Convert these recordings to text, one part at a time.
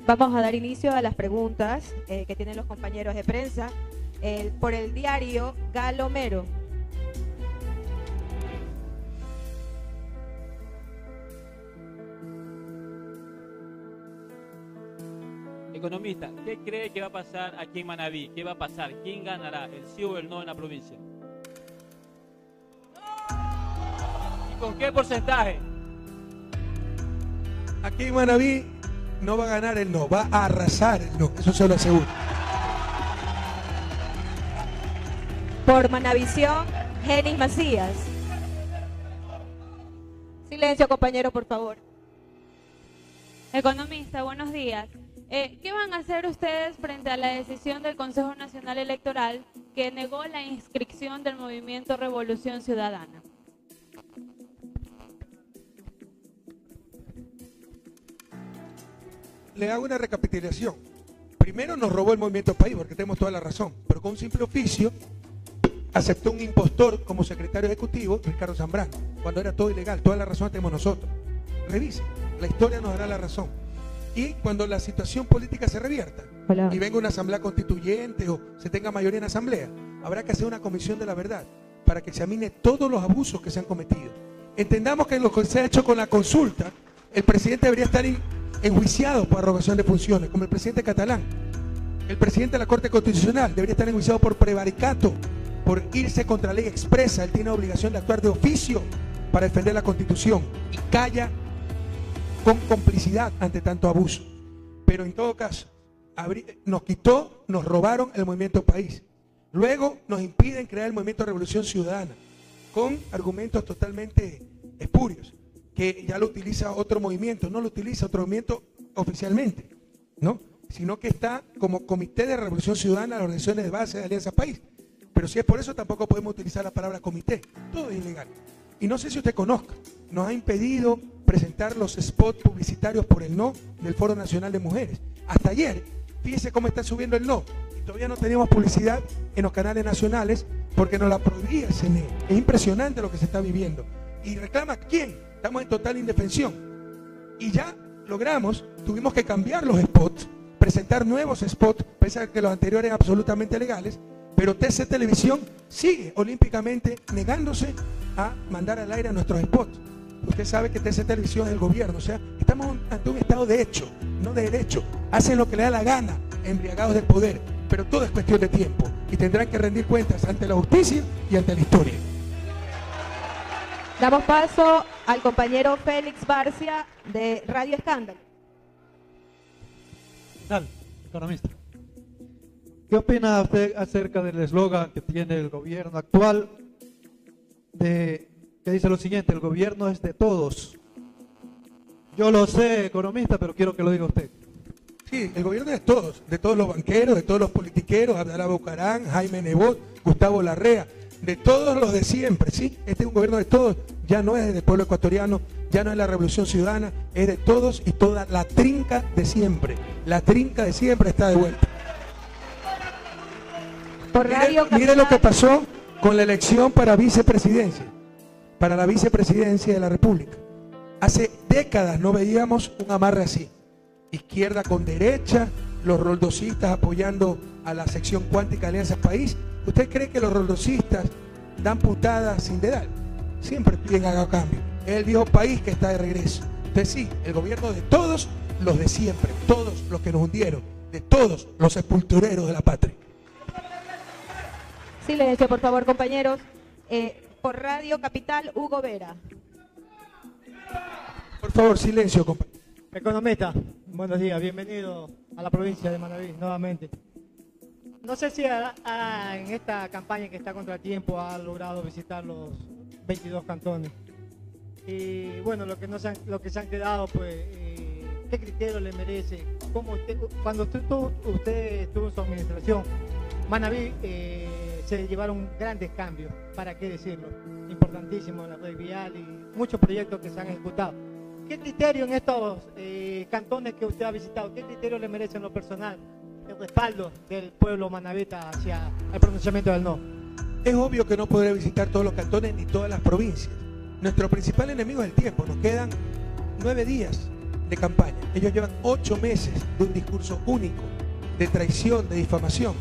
Vamos a dar inicio a las preguntas que tienen los compañeros de prensa. Por el diario Galomero. Economista, ¿qué cree que va a pasar aquí en Manabí? ¿Qué va a pasar? ¿Quién ganará? ¿El sí o el no en la provincia? ¿Y con qué porcentaje? Aquí en Manabí no va a ganar el no, va a arrasar el no, eso se lo aseguro. Por Manavisión, Genis Macías. Silencio, compañero, por favor. Economista, buenos días. ¿Qué van a hacer ustedes frente a la decisión del Consejo Nacional Electoral que negó la inscripción del movimiento Revolución Ciudadana? Le hago una recapitulación. Primero nos robó el Movimiento País, porque tenemos toda la razón, pero con un simple oficio aceptó un impostor como secretario ejecutivo, Ricardo Zambrano, cuando era todo ilegal. Toda la razón la tenemos nosotros. Revise, la historia nos dará la razón. Y cuando la situación política se revierta y venga una asamblea constituyente o se tenga mayoría en asamblea, habrá que hacer una comisión de la verdad para que examine todos los abusos que se han cometido. Entendamos que lo que se ha hecho con la consulta, el presidente debería estar enjuiciado por arrogación de funciones, como el presidente catalán. El presidente de la Corte Constitucional debería estar enjuiciado por prevaricato, por irse contra la ley expresa. Él tiene obligación de actuar de oficio para defender la Constitución y calla con complicidad ante tanto abuso. Pero en todo caso, nos robaron el Movimiento País. Luego nos impiden crear el Movimiento Revolución Ciudadana con argumentos totalmente espurios, que ya lo utiliza otro movimiento, no lo utiliza otro movimiento oficialmente, ¿no? Sino que está como Comité de Revolución Ciudadana, las organizaciones de base de Alianza País. Pero si es por eso, tampoco podemos utilizar la palabra comité. Todo es ilegal. Y no sé si usted conozca, nos ha impedido presentar los spots publicitarios por el no del Foro Nacional de Mujeres. Hasta ayer, fíjese cómo está subiendo el no. Y todavía no teníamos publicidad en los canales nacionales porque nos la prohibía el CNE. Es impresionante lo que se está viviendo. ¿Y reclama quién? Estamos en total indefensión. Y ya logramos, tuvimos que cambiar los spots, presentar nuevos spots, pese a que los anteriores eran absolutamente legales. Pero TC Televisión sigue olímpicamente negándose a mandar al aire nuestros spots. Usted sabe que TC Televisión es el gobierno, o sea, estamos ante un estado de hecho, no de derecho. Hacen lo que le da la gana, embriagados del poder, pero todo es cuestión de tiempo y tendrán que rendir cuentas ante la justicia y ante la historia. Damos paso al compañero Félix Barcia de Radio Escándalo. Dale, economista. ¿Qué opina usted acerca del eslogan que tiene el gobierno actual que dice lo siguiente: el gobierno es de todos? Yo lo sé, economista, pero quiero que lo diga usted. Sí, el gobierno es de todos los banqueros, de todos los politiqueros, Abdalá Bucarán, Jaime Nebot, Gustavo Larrea, de todos los de siempre, ¿sí? Este es un gobierno de todos, ya no es del pueblo ecuatoriano, ya no es la Revolución Ciudadana, es de todos y toda la trinca de siempre. La trinca de siempre está de vuelta. Mire lo que pasó con la elección para vicepresidencia, para la vicepresidencia de la República. Hace décadas no veíamos un amarre así. Izquierda con derecha, los roldosistas apoyando a la sección cuántica de Alianza País. ¿Usted cree que los roldosistas dan putadas sin dedal? Siempre piden haga cambio. Es el viejo país que está de regreso. Entonces sí, el gobierno de todos los de siempre, todos los que nos hundieron, de todos los sepultureros de la patria. Silencio, por favor, compañeros. Por Radio Capital, Hugo Vera. Por favor, silencio, compañero. Economista, buenos días, bienvenido a la provincia de Manabí nuevamente. No sé si en esta campaña que está contra el tiempo ha logrado visitar los 22 cantones. Y bueno, lo que se han quedado, pues, ¿qué criterio le merece? Cuando usted estuvo en su administración, Manabí se llevaron grandes cambios, ¿para qué decirlo? Importantísimo en la red vial y muchos proyectos que se han ejecutado. ¿Qué criterio en estos cantones que usted ha visitado, qué criterio le merece en lo personal el respaldo del pueblo manabita hacia el pronunciamiento del no? Es obvio que no podré visitar todos los cantones ni todas las provincias. Nuestro principal enemigo es el tiempo. Nos quedan 9 días de campaña. Ellos llevan 8 meses de un discurso único, de traición, de difamación,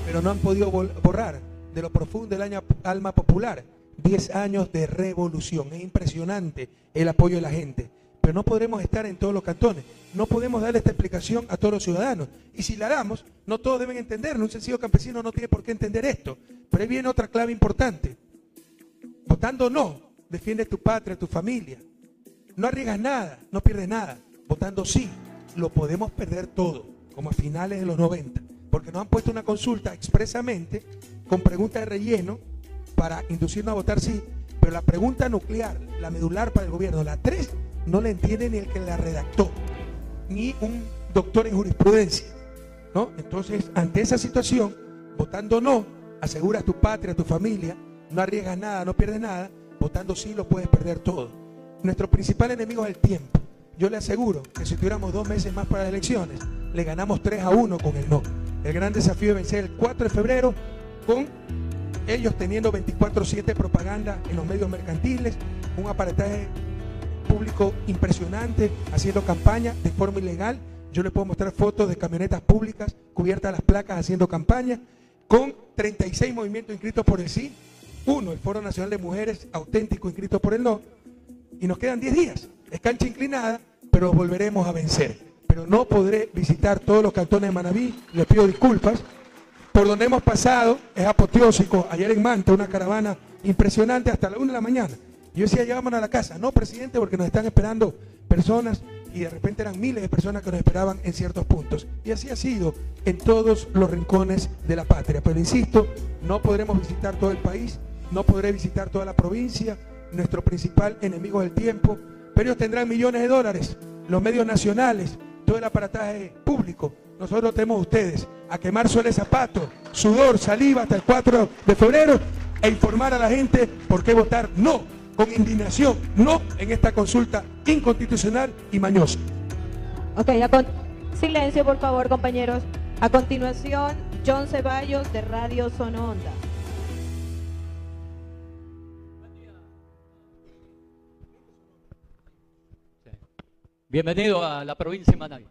pero no han podido borrar de lo profundo del alma popular 10 años de revolución. Es impresionante el apoyo de la gente, pero no podremos estar en todos los cantones, no podemos darle esta explicación a todos los ciudadanos, y si la damos, no todos deben entenderlo. Un sencillo campesino no tiene por qué entender esto, pero ahí viene otra clave importante. Votando no, defiende tu patria, tu familia, no arriesgas nada, no pierdes nada. Votando sí, lo podemos perder todo, como a finales de los 90, porque nos han puesto una consulta expresamente con preguntas de relleno para inducirnos a votar sí, pero la pregunta nuclear, la medular para el gobierno, la 3, no la entiende ni el que la redactó, ni un doctor en jurisprudencia, ¿no? Entonces, ante esa situación, votando no, aseguras tu patria, tu familia, no arriesgas nada, no pierdes nada. Votando sí, lo puedes perder todo. Nuestro principal enemigo es el tiempo. Yo le aseguro que si tuviéramos 2 meses más para las elecciones, le ganamos 3-1 con el no. El gran desafío es vencer el 4 de febrero con ellos teniendo 24/7 propaganda en los medios mercantiles, un aparataje público impresionante, haciendo campaña de forma ilegal. Yo le puedo mostrar fotos de camionetas públicas cubiertas las placas haciendo campaña, con 36 movimientos inscritos por el sí, 1, el Foro Nacional de Mujeres auténtico inscrito por el no, y nos quedan 10 días. Es cancha inclinada, pero volveremos a vencer. Pero no podré visitar todos los cantones de Manabí, les pido disculpas. Por donde hemos pasado es apoteósico. Ayer en Manta, una caravana impresionante hasta la 1 de la mañana. Yo decía, ya vámonos a la casa. No, presidente, porque nos están esperando personas, y de repente eran miles de personas que nos esperaban en ciertos puntos. Y así ha sido en todos los rincones de la patria. Pero insisto, no podremos visitar todo el país, no podré visitar toda la provincia. Nuestro principal enemigo es el tiempo, pero ellos tendrán millones de dólares, los medios nacionales, todo el aparataje público. Nosotros tenemos a ustedes a quemar sueles zapatos, sudor, saliva hasta el 4 de febrero e informar a la gente por qué votar no, con indignación, no en esta consulta inconstitucional y mañosa. Ok, silencio por favor, compañeros. A continuación, John Ceballos de Radio Sononda. Bienvenido a la provincia de Manabí.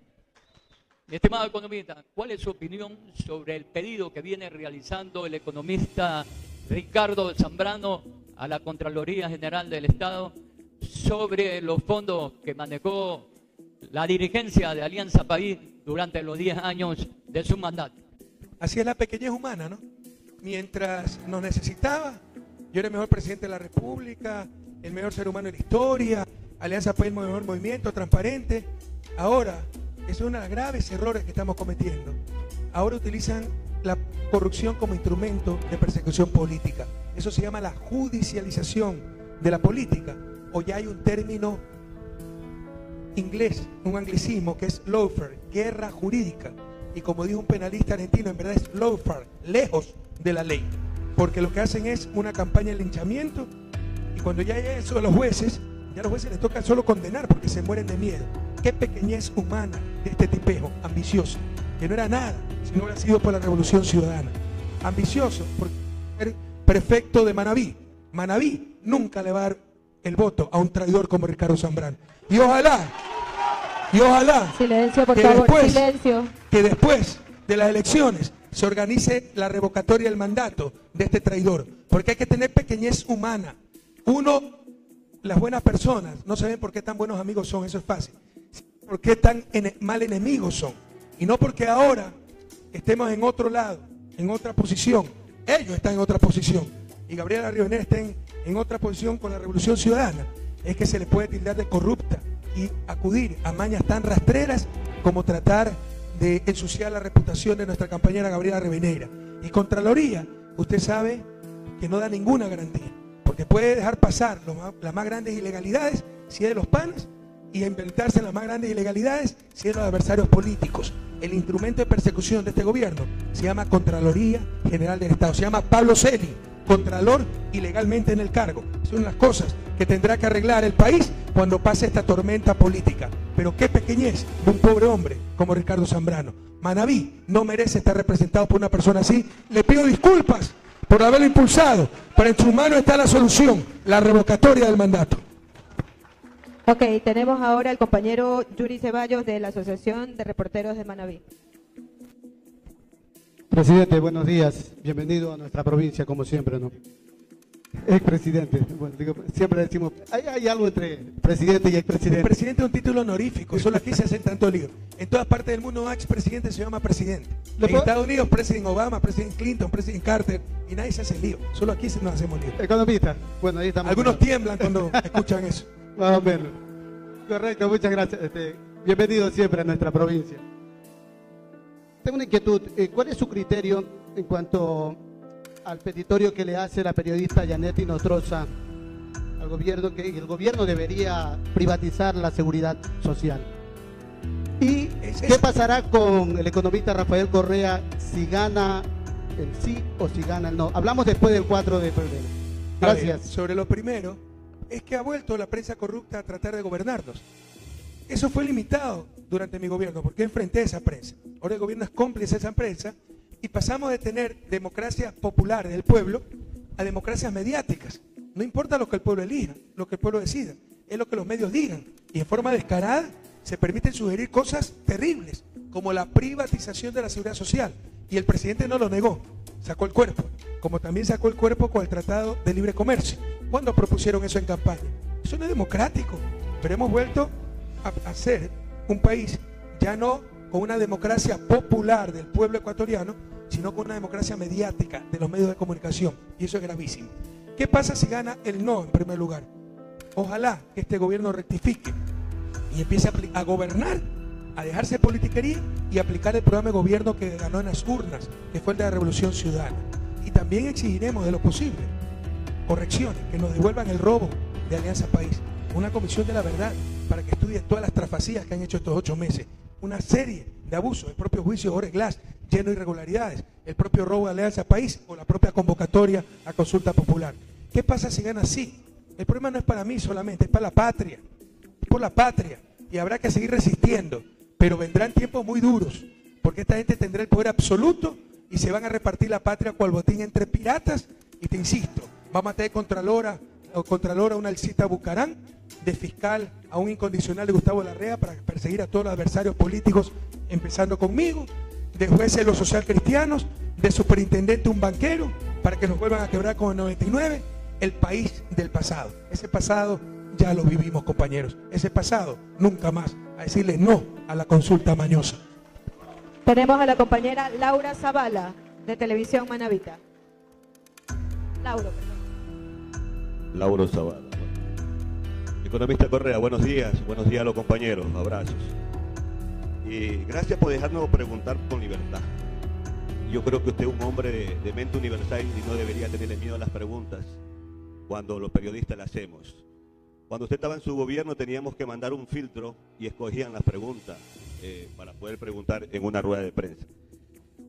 Mi estimado economista, ¿cuál es su opinión sobre el pedido que viene realizando el economista Ricardo Zambrano a la Contraloría General del Estado sobre los fondos que manejó la dirigencia de Alianza País durante los 10 años de su mandato? Así es la pequeñez humana, ¿no? Mientras nos necesitaba, yo era el mejor presidente de la República, el mejor ser humano en la historia, Alianza País, el mejor movimiento, transparente. Ahora, es uno de los graves errores que estamos cometiendo. Ahora utilizan la corrupción como instrumento de persecución política. Eso se llama la judicialización de la política. O ya hay un término inglés, un anglicismo que es lawfare, guerra jurídica. Y como dijo un penalista argentino, en verdad es lawfare, lejos de la ley. Porque lo que hacen es una campaña de linchamiento, y cuando ya hay eso de los jueces, ya a los jueces les toca solo condenar porque se mueren de miedo. Qué pequeñez humana de este tipejo, ambicioso, que no era nada si no hubiera sido por la Revolución Ciudadana. Ambicioso porque era prefecto de Manabí. Manabí nunca le va a dar el voto a un traidor como Ricardo Zambrano. Y ojalá silencio, por favor, silencio, que después de las elecciones se organice la revocatoria del mandato de este traidor, porque hay que tener pequeñez humana. Las buenas personas no saben por qué tan buenos amigos son, eso es fácil, por qué tan mal enemigos son, y no porque ahora estemos en otro lado, en otra posición. Ellos están en otra posición y Gabriela Rivadeneira está en otra posición con la Revolución Ciudadana. Es que se le puede tildar de corrupta y acudir a mañas tan rastreras como tratar de ensuciar la reputación de nuestra compañera Gabriela Rivadeneira. Y Contraloría, usted sabe que no da ninguna garantía, porque puede dejar pasar las más grandes ilegalidades si es de los panes, y inventarse las más grandes ilegalidades si es de los adversarios políticos. El instrumento de persecución de este gobierno se llama Contraloría General del Estado, se llama Pablo Celi, Contralor ilegalmente en el cargo. Son las cosas que tendrá que arreglar el país cuando pase esta tormenta política. Pero qué pequeñez de un pobre hombre como Ricardo Zambrano. Manabí no merece estar representado por una persona así. Le pido disculpas por haberlo impulsado, pero en su mano está la solución, la revocatoria del mandato. Ok, tenemos ahora al compañero Yuri Ceballos de la Asociación de Reporteros de Manabí. Presidente, buenos días. Bienvenido a nuestra provincia, como siempre, ¿no? Expresidente. Bueno, digo, siempre decimos, hay algo entre presidente y expresidente. El presidente es un título honorífico, solo aquí se hacen tanto lío. En todas partes del mundo, expresidente se llama presidente. En Estados Unidos, presidente Obama, presidente Clinton, presidente Carter, y nadie se hace lío. Solo aquí nos hacemos lío. Economista. Bueno, ahí estamos. Algunos tiemblan cuando escuchan eso. Más o menos. Correcto, muchas gracias. Bienvenido siempre a nuestra provincia. Tengo una inquietud. ¿Cuál es su criterio en cuanto al petitorio que le hace la periodista Yanetti Nostroza al gobierno, que el gobierno debería privatizar la seguridad social? ¿Y qué pasará con el economista Rafael Correa si gana el sí o si gana el no? Hablamos después del 4 de febrero. Gracias. Ver, sobre lo primero, es que ha vuelto la prensa corrupta a tratar de gobernarnos. Eso fue limitado durante mi gobierno, porque enfrenté a esa prensa. Ahora el gobierno es cómplice de esa prensa y pasamos de tener democracia popular del pueblo a democracias mediáticas. No importa lo que el pueblo elija, lo que el pueblo decida, es lo que los medios digan. Y en forma descarada se permiten sugerir cosas terribles, como la privatización de la seguridad social. Y el presidente no lo negó, sacó el cuerpo, como también sacó el cuerpo con el Tratado de Libre Comercio. ¿Cuándo propusieron eso en campaña? Eso no es democrático, pero hemos vuelto a ser un país ya no con una democracia popular del pueblo ecuatoriano, sino con una democracia mediática de los medios de comunicación, y eso es gravísimo. ¿Qué pasa si gana el no en primer lugar? Ojalá que este gobierno rectifique y empiece a gobernar, a dejarse de politiquería y aplicar el programa de gobierno que ganó en las urnas, que fue el de la Revolución Ciudadana. Y también exigiremos de lo posible correcciones, que nos devuelvan el robo de Alianza País, una comisión de la verdad para que estudie todas las trafacías que han hecho estos 8 meses, una serie de abusos, el propio juicio de Jorge Glass lleno de irregularidades, el propio robo de Alianza País o la propia convocatoria a consulta popular. ¿Qué pasa si gana así? El problema no es para mí solamente, es para la patria, es por la patria, y habrá que seguir resistiendo, pero vendrán tiempos muy duros, porque esta gente tendrá el poder absoluto y se van a repartir la patria cual botín entre piratas, y te insisto, vamos a tener contralora a una Alcita Bucarán, de fiscal a un incondicional de Gustavo Larrea para perseguir a todos los adversarios políticos, empezando conmigo, de jueces los socialcristianos, de superintendente un banquero, para que nos vuelvan a quebrar con el 99, el país del pasado. Ese pasado ya lo vivimos, compañeros. Ese pasado, nunca más, a decirle no a la consulta mañosa. Tenemos a la compañera Laura Zavala, de Televisión Manabita. Lauro Zavala. Economista Correa, buenos días a los compañeros, abrazos. Y gracias por dejarnos preguntar con libertad. Yo creo que usted es un hombre de mente universal y no debería tenerle miedo a las preguntas cuando los periodistas las hacemos. Cuando usted estaba en su gobierno teníamos que mandar un filtro y escogían las preguntas para poder preguntar en una rueda de prensa.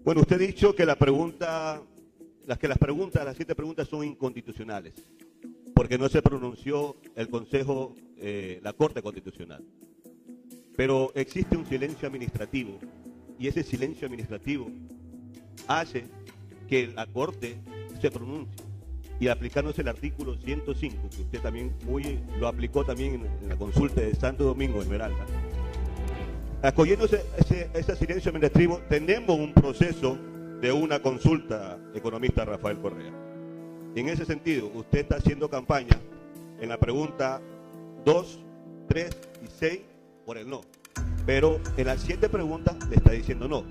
Bueno, usted ha dicho que las 7 preguntas son inconstitucionales, porque no se pronunció el Consejo, la Corte Constitucional. Pero existe un silencio administrativo, y ese silencio administrativo hace que la Corte se pronuncie. Y aplicándose el artículo 105, que usted también lo aplicó también en la consulta de Santo Domingo, Esmeralda, acogiéndose ese silencio administrativo, tenemos un proceso de una consulta, economista Rafael Correa. En ese sentido, usted está haciendo campaña en la pregunta 2, 3 y 6 por el no. Pero en las 7 preguntas le está diciendo no.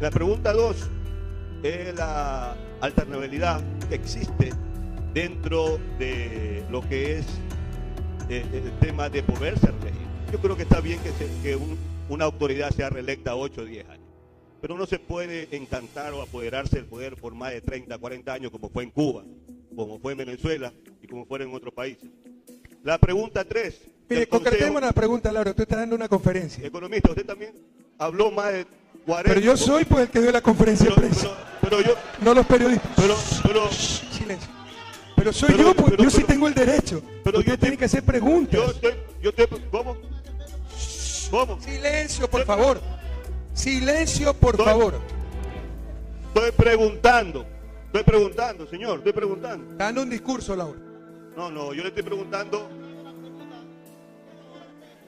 La pregunta 2 es la alternabilidad que existe dentro de lo que es el tema de poder ser reelegido. Yo creo que está bien que una autoridad sea reelecta 8 o 10 años. Pero no se puede encantar o apoderarse del poder por más de 30, 40 años como fue en Cuba, como fue en Venezuela y como fuera en otros países. La pregunta 3. Mire, concretemos la pregunta, Laura. Usted está dando una conferencia. Economista, usted también habló más de 40. Pero yo soy pues el que dio la conferencia de prensa. Pero yo, no los periodistas. Silencio. Pero soy yo, pues yo sí tengo el derecho. Pero usted tiene que hacer preguntas. ¿Cómo? Silencio, por favor. Silencio, por favor. Estoy preguntando, señor, estoy preguntando. Dando un discurso, Laura. No, yo le estoy preguntando.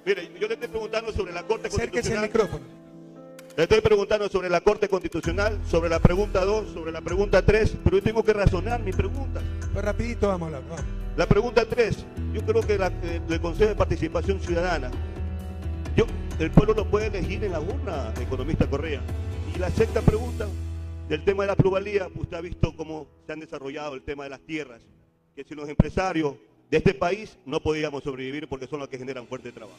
Mire, yo le estoy preguntando sobre la Corte Acérquese al Constitucional. micrófono. Le estoy preguntando sobre la Corte Constitucional, sobre la pregunta 2, sobre la pregunta 3, pero yo tengo que razonar mi pregunta. Pues rapidito vamos a hablar, vamos. La pregunta 3, yo creo que el Consejo de Participación Ciudadana, el pueblo lo puede elegir en la urna, economista Correa. Y la sexta pregunta, del tema de la plusvalía, usted ha visto cómo se han desarrollado el tema de las tierras, que sin los empresarios de este país no podíamos sobrevivir porque son los que generan fuerte trabajo.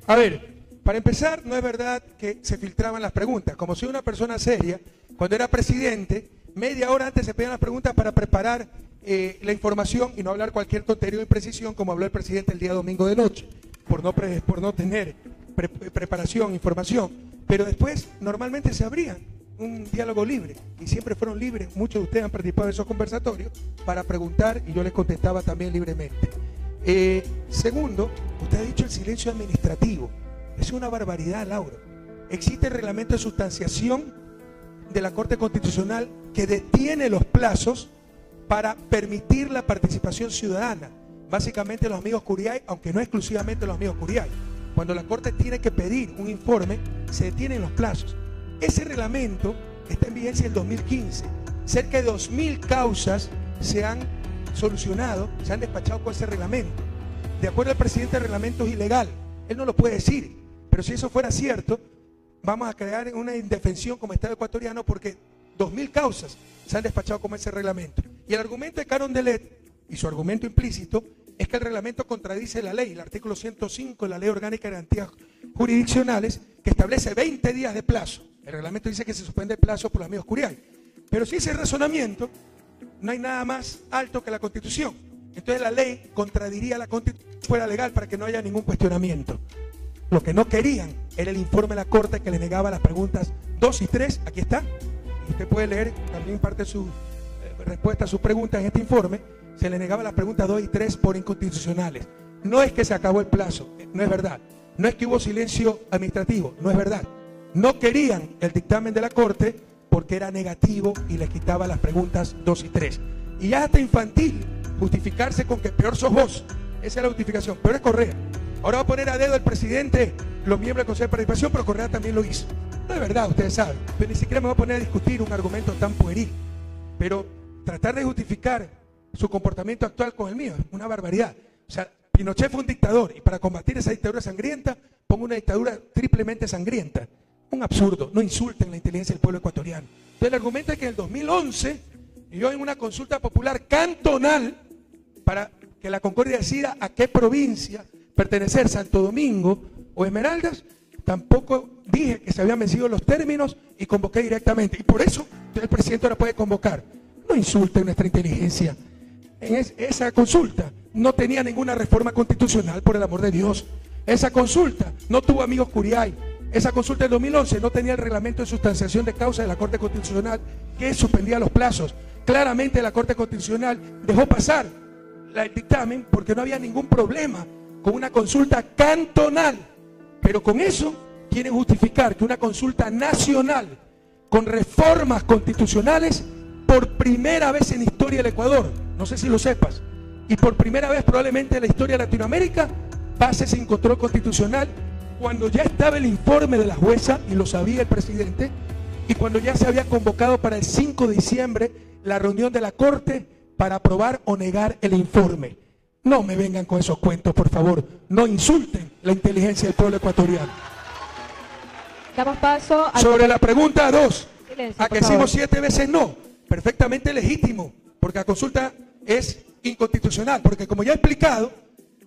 A ver, para empezar, no es verdad que se filtraban las preguntas. Como soy una persona seria, cuando era presidente, media hora antes se pedían las preguntas para preparar la información y no hablar cualquier tontería o imprecisión como habló el presidente el día domingo de noche, por no tener preparación, información. Pero después normalmente se abrían un diálogo libre y siempre fueron libres. Muchos de ustedes han participado en esos conversatorios para preguntar y yo les contestaba también libremente. Segundo, usted ha dicho el silencio administrativo. Es una barbaridad, Lauro. Existe el reglamento de sustanciación de la Corte Constitucional que detiene los plazos para permitir la participación ciudadana. Básicamente los amigos Curiay, aunque no exclusivamente los amigos Curiay. Cuando la Corte tiene que pedir un informe, se detienen los plazos. Ese reglamento está en vigencia en el 2015. Cerca de 2000 causas se han solucionado, se han despachado con ese reglamento. De acuerdo al presidente, el reglamento es ilegal. Él no lo puede decir. Pero si eso fuera cierto, vamos a crear una indefensión como Estado ecuatoriano porque 2000 causas se han despachado con ese reglamento. Y el argumento de Carondelet, y su argumento implícito, es que el reglamento contradice la ley, el artículo 105 de la Ley Orgánica de Garantías Jurisdiccionales, que establece 20 días de plazo. El reglamento dice que se suspende el plazo por los amigos Curiay. Pero si ese razonamiento, no hay nada más alto que la Constitución. Entonces la ley contradiría la Constitución si fuera legal para que no haya ningún cuestionamiento. Lo que no querían era el informe de la Corte que le negaba las preguntas 2 y 3. Aquí está. Y usted puede leer también parte de su respuesta a sus preguntas en este informe. Se le negaba las preguntas 2 y 3 por inconstitucionales. No es que se acabó el plazo, no es verdad. No es que hubo silencio administrativo, no es verdad. No querían el dictamen de la Corte porque era negativo y les quitaba las preguntas 2 y 3. Y ya hasta infantil justificarse con que peor sos vos. Esa es la justificación, peor es Correa. Ahora va a poner a dedo el presidente los miembros del Consejo de Participación, pero Correa también lo hizo. No es verdad, ustedes saben. Pero ni siquiera me voy a poner a discutir un argumento tan pueril. Pero tratar de justificar su comportamiento actual con el mío es una barbaridad. O sea, Pinochet fue un dictador y para combatir esa dictadura sangrienta, pongo una dictadura triplemente sangrienta. Un absurdo, no insulten la inteligencia del pueblo ecuatoriano. Entonces el argumento es que en el 2011, yo en una consulta popular cantonal, para que la Concordia decida a qué provincia pertenecer, Santo Domingo o Esmeraldas, tampoco dije que se habían vencido los términos y convoqué directamente. Y por eso el presidente ahora puede convocar. No insulten nuestra inteligencia. En esa consulta no tenía ninguna reforma constitucional, por el amor de Dios. Esa consulta no tuvo amigos Curiay. Esa consulta del 2011 no tenía el reglamento de sustanciación de causa de la Corte Constitucional que suspendía los plazos. Claramente la Corte Constitucional dejó pasar el dictamen porque no había ningún problema con una consulta cantonal. Pero con eso quieren justificar que una consulta nacional con reformas constitucionales por primera vez en la historia del Ecuador, no sé si lo sepas, y por primera vez probablemente en la historia de Latinoamérica, pase sin control constitucional cuando ya estaba el informe de la jueza y lo sabía el presidente y cuando ya se había convocado para el 5 de diciembre la reunión de la Corte para aprobar o negar el informe. No me vengan con esos cuentos, por favor. No insulten la inteligencia del pueblo ecuatoriano. Damos paso a... Sobre la pregunta 2, Silencio, a que por favor. decimos 7 veces no, perfectamente legítimo, porque la consulta es inconstitucional, porque como ya he explicado,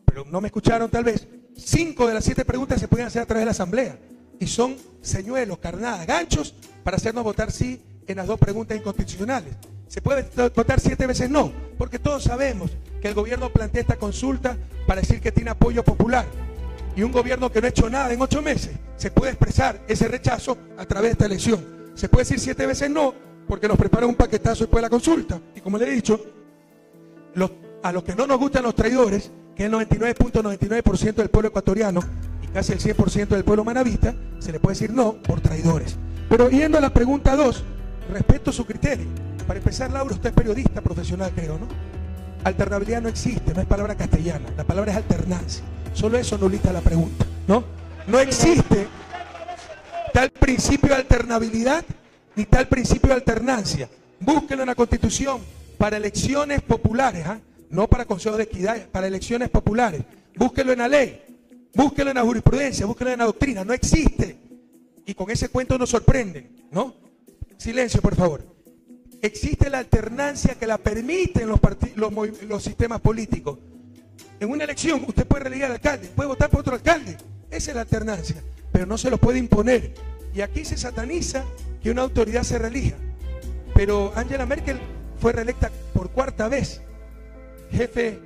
pero no me escucharon tal vez, 5 de las 7 preguntas se pueden hacer a través de la Asamblea, y son señuelos, carnadas, ganchos, para hacernos votar sí en las 2 preguntas inconstitucionales. Se puede votar 7 veces no, porque todos sabemos que el gobierno plantea esta consulta para decir que tiene apoyo popular. Y un gobierno que no ha hecho nada en 8 meses, se puede expresar ese rechazo a través de esta elección. Se puede decir 7 veces no, porque nos preparan un paquetazo después de la consulta. Y como le he dicho, a los que no nos gustan los traidores, que es el 99.99% del pueblo ecuatoriano y casi el 100% del pueblo manabista, se le puede decir no por traidores. Pero yendo a la pregunta 2, respeto su criterio. Para empezar, Laura, usted es periodista profesional, creo, ¿no? Alternabilidad no existe, no es palabra castellana, la palabra es alternancia. Solo eso anulita la pregunta, ¿no? No existe tal principio de alternabilidad ni tal principio de alternancia. Búsquelo en la Constitución para elecciones populares, ¿ah? No para consejos de equidad, para elecciones populares. Búsquelo en la ley, búsquelo en la jurisprudencia, búsquelo en la doctrina. No existe. Y con ese cuento nos sorprenden, ¿no? Silencio, por favor. Existe la alternancia que la permiten los sistemas políticos. En una elección usted puede reelegir al alcalde, puede votar por otro alcalde. Esa es la alternancia, pero no se lo puede imponer. Y aquí se sataniza que una autoridad se reelija. Pero Angela Merkel fue reelecta por 4ª vez jefe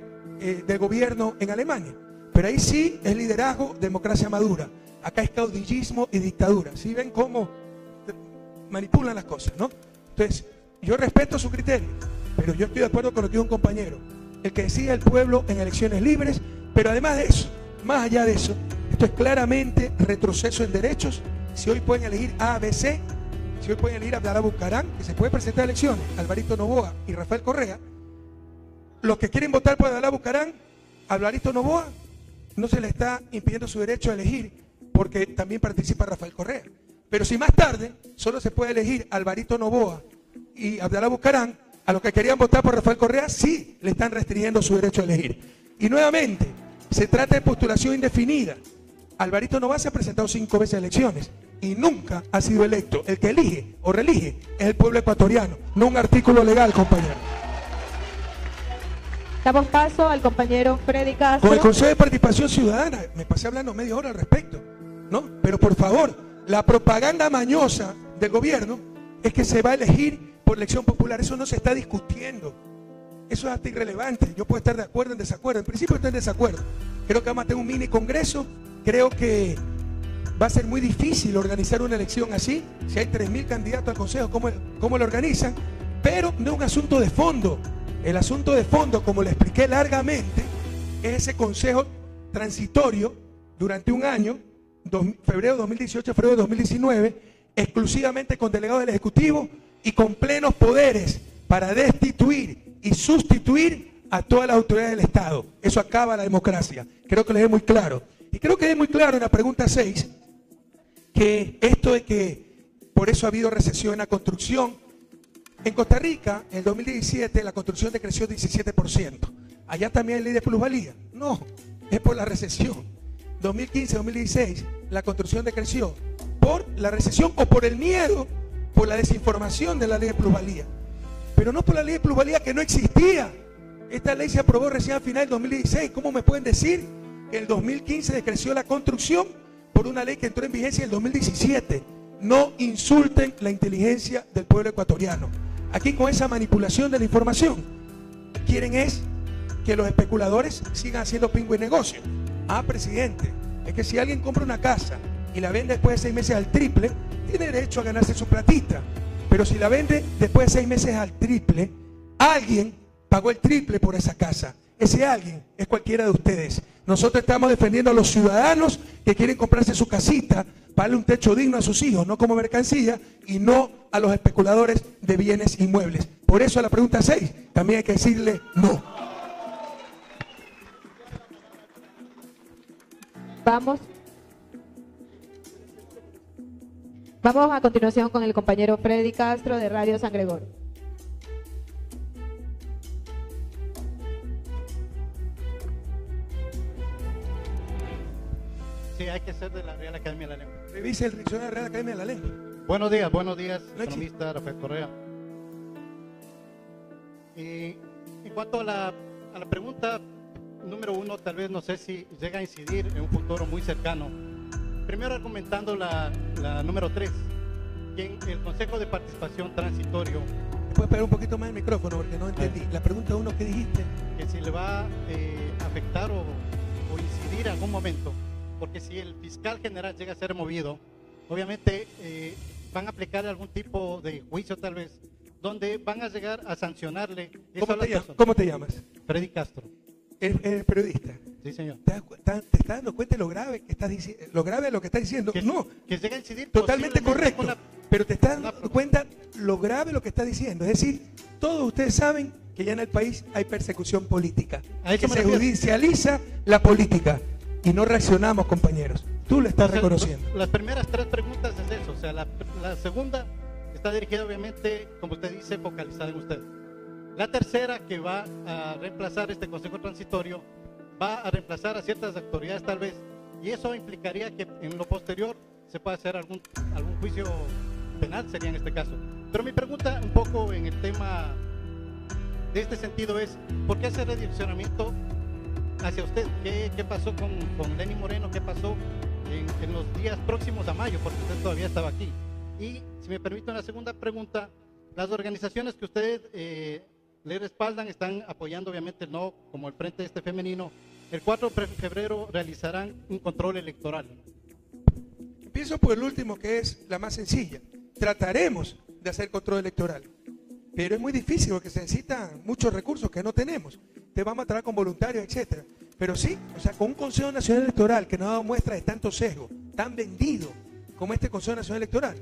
del gobierno en Alemania. Pero ahí sí es liderazgo, democracia madura. Acá es caudillismo y dictadura. ¿Sí ven cómo manipulan las cosas, no? Entonces, yo respeto su criterio, pero yo estoy de acuerdo con lo que dijo un compañero. El que decide el pueblo en elecciones libres, pero además de eso, más allá de eso, esto es claramente retroceso en derechos. Si hoy pueden elegir A, B, C, si hoy pueden elegir a Abdalá Bucaram, que se puede presentar a elecciones, Alvarito Noboa y Rafael Correa, los que quieren votar por Abdalá Bucaram, Alvarito Noboa, no se le está impidiendo su derecho a elegir, porque también participa Rafael Correa. Pero si más tarde solo se puede elegir Alvarito Noboa y Abdalá Bucaram, a los que querían votar por Rafael Correa, sí le están restringiendo su derecho a elegir. Y nuevamente, se trata de postulación indefinida. Alvarito Noboa se ha presentado 5 veces a elecciones y nunca ha sido electo. El que elige o reelige es el pueblo ecuatoriano, no un artículo legal, compañero. Damos paso al compañero Freddy Castro. Con el Consejo de Participación Ciudadana, me pasé hablando media hora al respecto, ¿no? Pero por favor, la propaganda mañosa del gobierno es que se va a elegir por elección popular. Eso no se está discutiendo. Eso es hasta irrelevante. Yo puedo estar de acuerdo o en desacuerdo. En principio estoy en desacuerdo. Creo que vamos a tener un mini congreso. Creo que va a ser muy difícil organizar una elección así. Si hay 3.000 candidatos al Consejo, ¿cómo lo organizan? Pero no es un asunto de fondo. El asunto de fondo, como le expliqué largamente, es ese consejo transitorio durante un año, febrero de 2018 a febrero de 2019, exclusivamente con delegados del Ejecutivo y con plenos poderes para destituir y sustituir a todas las autoridades del Estado. Eso acaba la democracia. Creo que les es muy claro. Y creo que es muy claro en la pregunta 6 que esto de que por eso ha habido recesión en la construcción. En Costa Rica, en el 2017, la construcción decreció 17%. Allá también hay ley de plusvalía. No, es por la recesión. 2015-2016, la construcción decreció por la recesión o por el miedo, por la desinformación de la ley de plusvalía. Pero no por la ley de plusvalía que no existía. Esta ley se aprobó recién a final del 2016. ¿Cómo me pueden decir que en el 2015 decreció la construcción por una ley que entró en vigencia en el 2017? No insulten la inteligencia del pueblo ecuatoriano. Aquí con esa manipulación de la información, quieren es que los especuladores sigan haciendo pingüe negocio. Ah, presidente, es que si alguien compra una casa y la vende después de 6 meses al triple, tiene derecho a ganarse su platita. Pero si la vende después de 6 meses al triple, alguien pagó el triple por esa casa. Ese alguien es cualquiera de ustedes. Nosotros estamos defendiendo a los ciudadanos que quieren comprarse su casita para darle un techo digno a sus hijos, no como mercancía, y no a los especuladores de bienes inmuebles. Por eso a la pregunta 6 también hay que decirle no. Vamos a continuación con el compañero Freddy Castro de Radio San Gregorio. Sí, hay que ser de la Real Academia de la Lengua. Revise el diccionario de la Real Academia de la Lengua. Buenos días, economista Rafael Correa. Y en cuanto a la pregunta número 1, tal vez no sé si llega a incidir en un futuro muy cercano. Primero argumentando la número 3, que en el Consejo de Participación Transitorio. ¿Puedes pegar un poquito más el micrófono porque no entendí? La pregunta 1 que dijiste. Que si le va a afectar o incidir en algún momento. Porque si el fiscal general llega a ser removido, obviamente van a aplicar algún tipo de juicio tal vez, donde van a llegar a sancionarle. ¿Cómo te llamas? Freddy Castro. ¿Eres periodista? Sí, señor. ¿Te estás dando cuenta de lo grave que estás diciendo? Lo grave de lo que estás diciendo. No. Que llega a incidir. Totalmente correcto. Pero te estás dando cuenta lo grave de lo que estás diciendo. Es decir, todos ustedes saben que ya en el país hay persecución política. Que se judicializa la política. y no reaccionamos, compañeros. Tú lo estás reconociendo. Las primeras 3 preguntas es eso, o sea, la segunda está dirigida obviamente, como usted dice, focalizada en usted. La tercera, que va a reemplazar este consejo transitorio, va a reemplazar a ciertas autoridades tal vez, y eso implicaría que en lo posterior se pueda hacer algún juicio penal, sería en este caso. Pero mi pregunta un poco en el tema de este sentido es, ¿por qué ese redireccionamiento hacia usted? ¿Qué pasó con Lenín Moreno? ¿Qué pasó en los días próximos a mayo? Porque usted todavía estaba aquí. Y si me permite una segunda pregunta, las organizaciones que usted le respaldan están apoyando obviamente no como el Frente Femenino. El 4 de febrero realizarán un control electoral. Empiezo por el último, que es la más sencilla. Trataremos de hacer control electoral, pero es muy difícil porque se necesitan muchos recursos que no tenemos. Te vamos a tratar con voluntarios, etcétera. Pero sí, o sea, con un Consejo Nacional Electoral que nos ha dado muestra de tanto sesgo, tan vendido como este Consejo Nacional Electoral,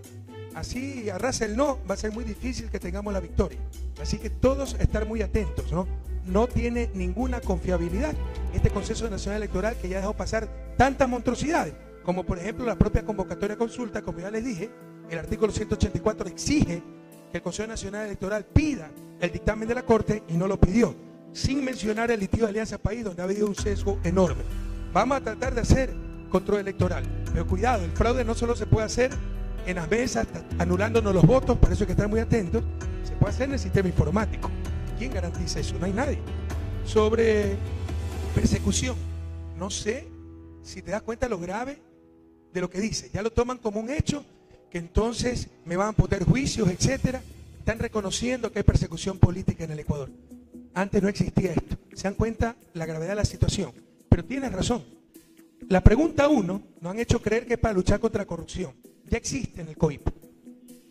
así arrasa el no, va a ser muy difícil que tengamos la victoria. Así que todos estar muy atentos, ¿no? No tiene ninguna confiabilidad este Consejo Nacional Electoral, que ya dejó pasar tantas monstruosidades, como por ejemplo la propia convocatoria de consulta. Como ya les dije, el artículo 184 exige que el Consejo Nacional Electoral pida el dictamen de la Corte y no lo pidió, sin mencionar el litigio de Alianza País, donde ha habido un sesgo enorme. Vamos a tratar de hacer control electoral, pero cuidado, el fraude no solo se puede hacer en las mesas, anulándonos los votos, por eso hay que estar muy atentos, se puede hacer en el sistema informático. ¿Quién garantiza eso? No hay nadie. Sobre persecución, no sé si te das cuenta lo grave de lo que dice. Ya lo toman como un hecho, que entonces me van a poner juicios, etcétera. Están reconociendo que hay persecución política en el Ecuador. Antes no existía esto. Se dan cuenta la gravedad de la situación. Pero tienes razón. La pregunta 1 nos han hecho creer que es para luchar contra la corrupción. Ya existe en el COIP.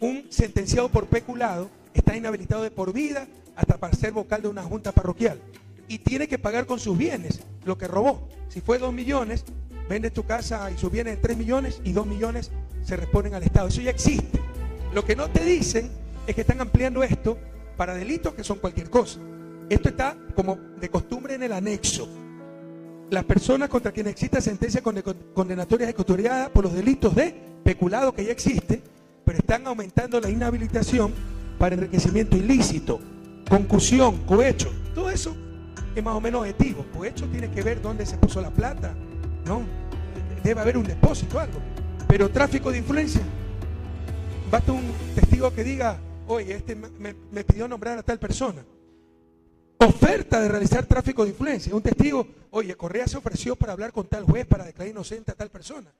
Un sentenciado por peculado está inhabilitado de por vida hasta para ser vocal de una junta parroquial. Y tiene que pagar con sus bienes lo que robó. Si fue 2 millones, vendes tu casa y sus bienes en 3 millones y 2 millones se responden al Estado. Eso ya existe. Lo que no te dicen es que están ampliando esto para delitos que son cualquier cosa. Esto está como de costumbre en el anexo. Las personas contra quienes exista sentencia condenatoria ejecutoriada por los delitos de peculado, que ya existe, pero están aumentando la inhabilitación para enriquecimiento ilícito, concusión, cohecho. Todo eso es más o menos objetivo. Cohecho tiene que ver dónde se puso la plata, ¿no? Debe haber un depósito o algo. Pero tráfico de influencia, basta un testigo que diga, oye, este me pidió nombrar a tal persona. Oferta de realizar tráfico de influencia. Un testigo, oye, Correa se ofreció para hablar con tal juez para declarar inocente a tal persona.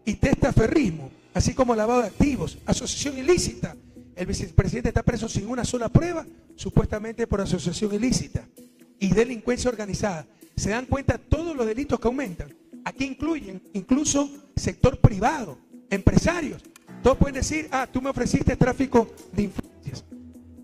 Y testaferrismo, así como lavado de activos, asociación ilícita. El vicepresidente está preso sin una sola prueba, supuestamente por asociación ilícita. Y delincuencia organizada. Se dan cuenta todos los delitos que aumentan. Aquí incluyen incluso sector privado, empresarios. Todos pueden decir, tú me ofreciste tráfico de influencias.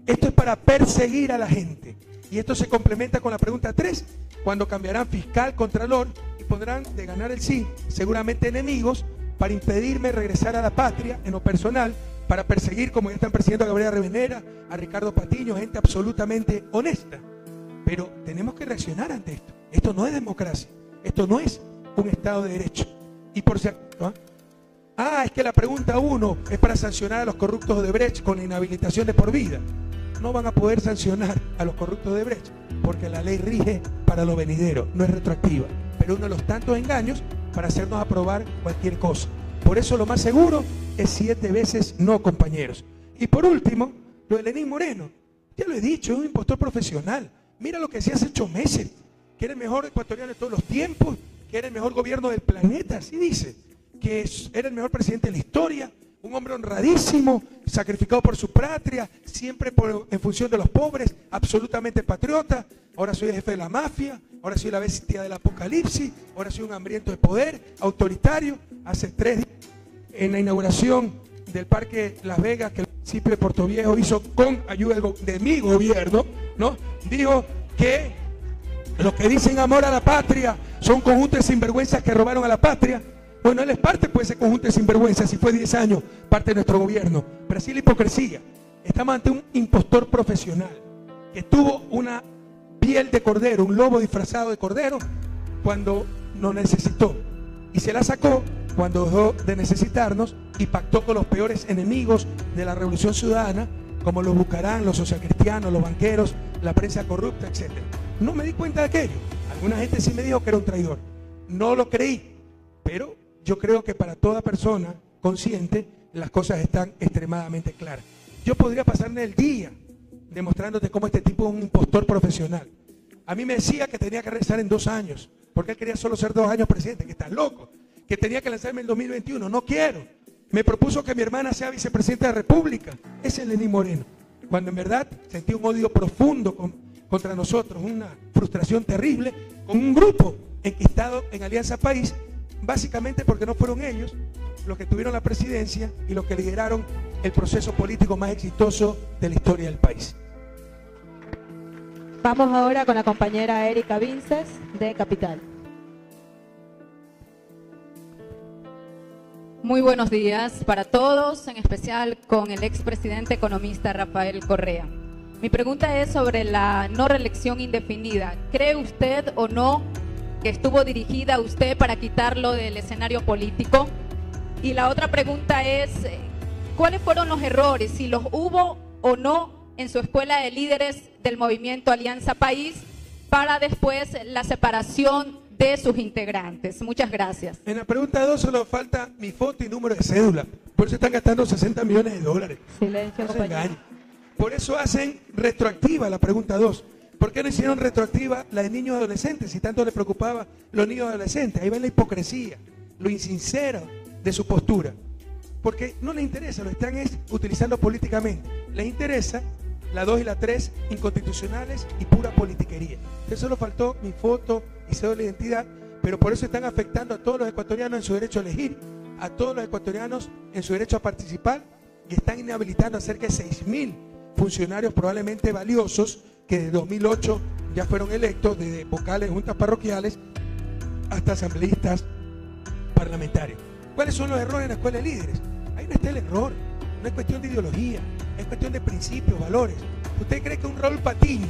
Esto es para perseguir a la gente. Y esto se complementa con la pregunta 3, cuando cambiarán fiscal, contralor y pondrán de ganar el sí, seguramente enemigos, para impedirme regresar a la patria en lo personal, para perseguir, como ya están persiguiendo a Gabriela Revenera, a Ricardo Patiño, gente absolutamente honesta. Pero tenemos que reaccionar ante esto. Esto no es democracia. Esto no es un Estado de Derecho. Y por si acaso, es que la pregunta 1 es para sancionar a los corruptos de Brecht con la inhabilitación de por vida. No van a poder sancionar a los corruptos de Brecht porque la ley rige para lo venidero, no es retroactiva. Pero uno de los tantos engaños para hacernos aprobar cualquier cosa. Por eso lo más seguro es 7 veces no, compañeros. Y por último, lo de Lenín Moreno. Ya lo he dicho, es un impostor profesional. Mira lo que hacía hace 8 meses, que era el mejor ecuatoriano de todos los tiempos, que era el mejor gobierno del planeta, así dice, que era el mejor presidente de la historia, un hombre honradísimo, sacrificado por su patria, siempre en función de los pobres, absolutamente patriota. Ahora soy el jefe de la mafia, ahora soy la bestia del apocalipsis, ahora soy un hambriento de poder, autoritario. Hace 3 días, en la inauguración del Parque Las Vegas, que el municipio de Puerto Viejo hizo con ayuda de mi gobierno, ¿no? Dijo que los que dicen amor a la patria son conjuntos de sinvergüenzas que robaron a la patria. Bueno, él es parte de ese conjunto de sinvergüenzas, si fue 10 años parte de nuestro gobierno. Pero así la hipocresía. Estamos ante un impostor profesional que tuvo una piel de cordero, un lobo disfrazado de cordero, cuando nos necesitó y se la sacó cuando dejó de necesitarnos y pactó con los peores enemigos de la Revolución Ciudadana, como los Bucarán, los socialcristianos, los banqueros, la prensa corrupta, etc. No me di cuenta de aquello. Alguna gente sí me dijo que era un traidor. No lo creí, pero yo creo que para toda persona consciente las cosas están extremadamente claras. Yo podría pasarme el día demostrándote cómo este tipo es un impostor profesional. A mí me decía que tenía que regresar en 2 años, porque él quería solo ser 2 años presidente, que está loco, que tenía que lanzarme en 2021. No quiero. Me propuso que mi hermana sea vicepresidenta de la República. Ese es Lenín Moreno. Cuando en verdad sentí un odio profundo contra nosotros, una frustración terrible, con un grupo enquistado en Alianza País, básicamente porque no fueron ellos los que tuvieron la presidencia y los que lideraron el proceso político más exitoso de la historia del país. Vamos ahora con la compañera Erika Vinces de Capital. Muy buenos días para todos, en especial con el expresidente economista Rafael Correa. Mi pregunta es sobre la no reelección indefinida. ¿Cree usted o no que estuvo dirigida a usted para quitarlo del escenario político? Y la otra pregunta es, ¿cuáles fueron los errores, si los hubo o no, en su escuela de líderes del movimiento Alianza País para después la separación de sus integrantes? Muchas gracias. En la pregunta 2 solo falta mi foto y número de cédula. Por eso están gastando $60 millones. Silencio, no se engañen. Por eso hacen retroactiva la pregunta 2. ¿Por qué no hicieron retroactiva la de niños y adolescentes si tanto les preocupaba los niños y adolescentes? Ahí ven la hipocresía, lo insincero de su postura. Porque no les interesa, lo están utilizando políticamente. Les interesa la 2 y la 3 inconstitucionales y pura politiquería. Entonces solo faltó mi foto y cédula de identidad, pero por eso están afectando a todos los ecuatorianos en su derecho a elegir, a todos los ecuatorianos en su derecho a participar, y están inhabilitando a cerca de 6.000 funcionarios probablemente valiosos que desde 2008 ya fueron electos, desde vocales de juntas parroquiales hasta asambleístas parlamentarios. ¿Cuáles son los errores en la escuela de líderes? Ahí no está el error, no es cuestión de ideología, es cuestión de principios, valores. ¿Usted cree que a un Raúl Patiño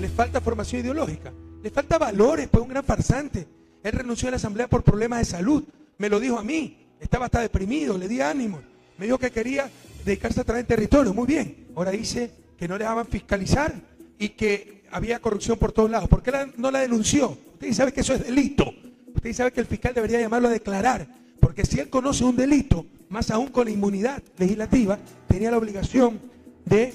le falta formación ideológica? Le falta valores, pues un gran farsante. Él renunció a la asamblea por problemas de salud, me lo dijo a mí, estaba hasta deprimido, le di ánimo, me dijo que quería dedicarse a traer en territorio. Muy bien, ahora dice que no le dejaban fiscalizar y que había corrupción por todos lados. ¿Por qué no la denunció? Usted sabe que eso es delito. Usted sabe que el fiscal debería llamarlo a declarar, porque si él conoce un delito, más aún con la inmunidad legislativa, tenía la obligación de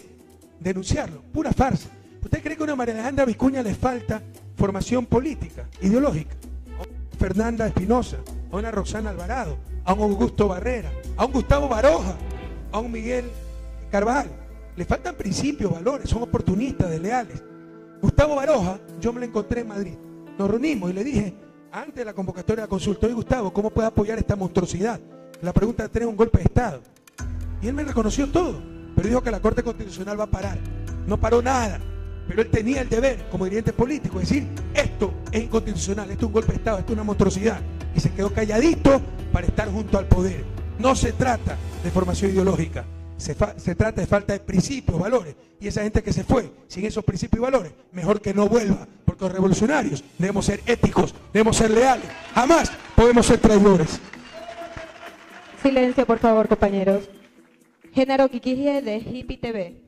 denunciarlo. Pura farsa. ¿Usted cree que a una María Alejandra Vicuña le falta formación política, ideológica? A una Fernanda Espinosa, a una Roxana Alvarado, a un Augusto Barrera, a un Gustavo Baroja, a un Miguel Carvajal. Le faltan principios, valores, son oportunistas, desleales. Gustavo Baroja, yo me lo encontré en Madrid. Nos reunimos y le dije, antes de la convocatoria de la consulta, oye Gustavo, ¿cómo puede apoyar esta monstruosidad? La pregunta de tener un golpe de Estado. Y él me reconoció todo, pero dijo que la Corte Constitucional va a parar. No paró nada, pero él tenía el deber, como dirigente político, de decir, esto es inconstitucional, esto es un golpe de Estado, esto es una monstruosidad. Y se quedó calladito para estar junto al poder. No se trata de formación ideológica, se trata de falta de principios, valores. Y esa gente que se fue sin esos principios y valores, mejor que no vuelva, porque los revolucionarios debemos ser éticos, debemos ser leales, jamás podemos ser traidores. Silencio, por favor, compañeros. Género Quiquije de Hippie TV.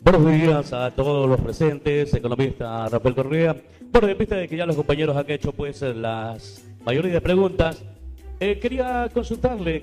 Buenos días a todos los presentes, economista Rafael Correa. Bueno, en vista de que ya los compañeros han hecho pues las mayoría de preguntas, quería consultarle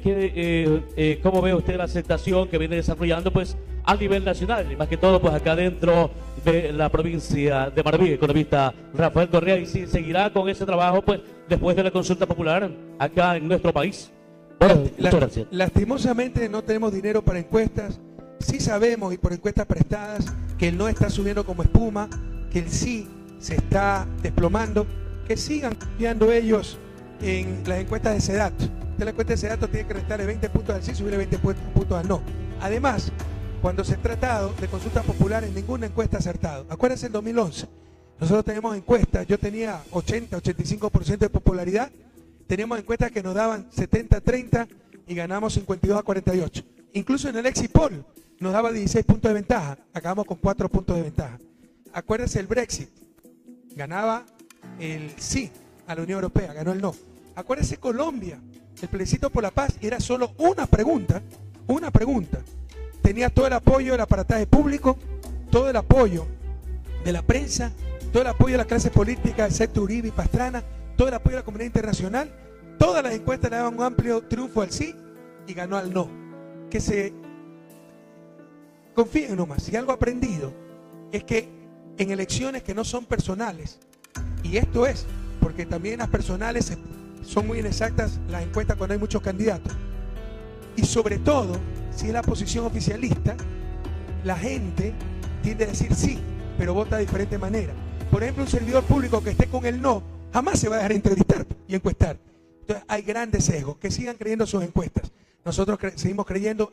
cómo ve usted la aceptación que viene desarrollando pues a nivel nacional y más que todo pues acá dentro de la provincia de Manaví, economista Rafael Correa, y si seguirá con ese trabajo pues después de la consulta popular acá en nuestro país. Bueno, muchas gracias. Lastimosamente no tenemos dinero para encuestas. Sí sabemos, y por encuestas prestadas, que el no está subiendo como espuma, que el sí se está desplomando, que sigan confiando ellos en las encuestas de Sedato. De la encuesta de Sedato tiene que restarle 20 puntos al sí y subirle 20 puntos al no. Además, cuando se ha tratado de consultas populares, ninguna encuesta ha acertado. Acuérdense en 2011, nosotros tenemos encuestas, yo tenía 80-85% de popularidad, teníamos encuestas que nos daban 70-30 y ganamos 52-48. Incluso en el Exit Poll nos daba 16 puntos de ventaja, acabamos con 4 puntos de ventaja. acuérdese el Brexit, ganaba el sí a la Unión Europea, ganó el no. Acuérdese Colombia, el plebiscito por la paz era solo una pregunta, tenía todo el apoyo del aparataje público, todo el apoyo de la prensa, todo el apoyo de la clase política, excepto Uribe y Pastrana, todo el apoyo de la comunidad internacional. Todas las encuestas le daban un amplio triunfo al sí y ganó al no. Que se confíen nomás, si algo aprendido es que en elecciones que no son personales, y esto es porque también las personales son muy inexactas las encuestas cuando hay muchos candidatos, y sobre todo si es la posición oficialista, la gente tiende a decir sí, pero vota de diferente manera. Por ejemplo, un servidor público que esté con el no jamás se va a dejar entrevistar y encuestar. Entonces hay grandes sesgos. Que sigan creyendo sus encuestas. Nosotros seguimos creyendo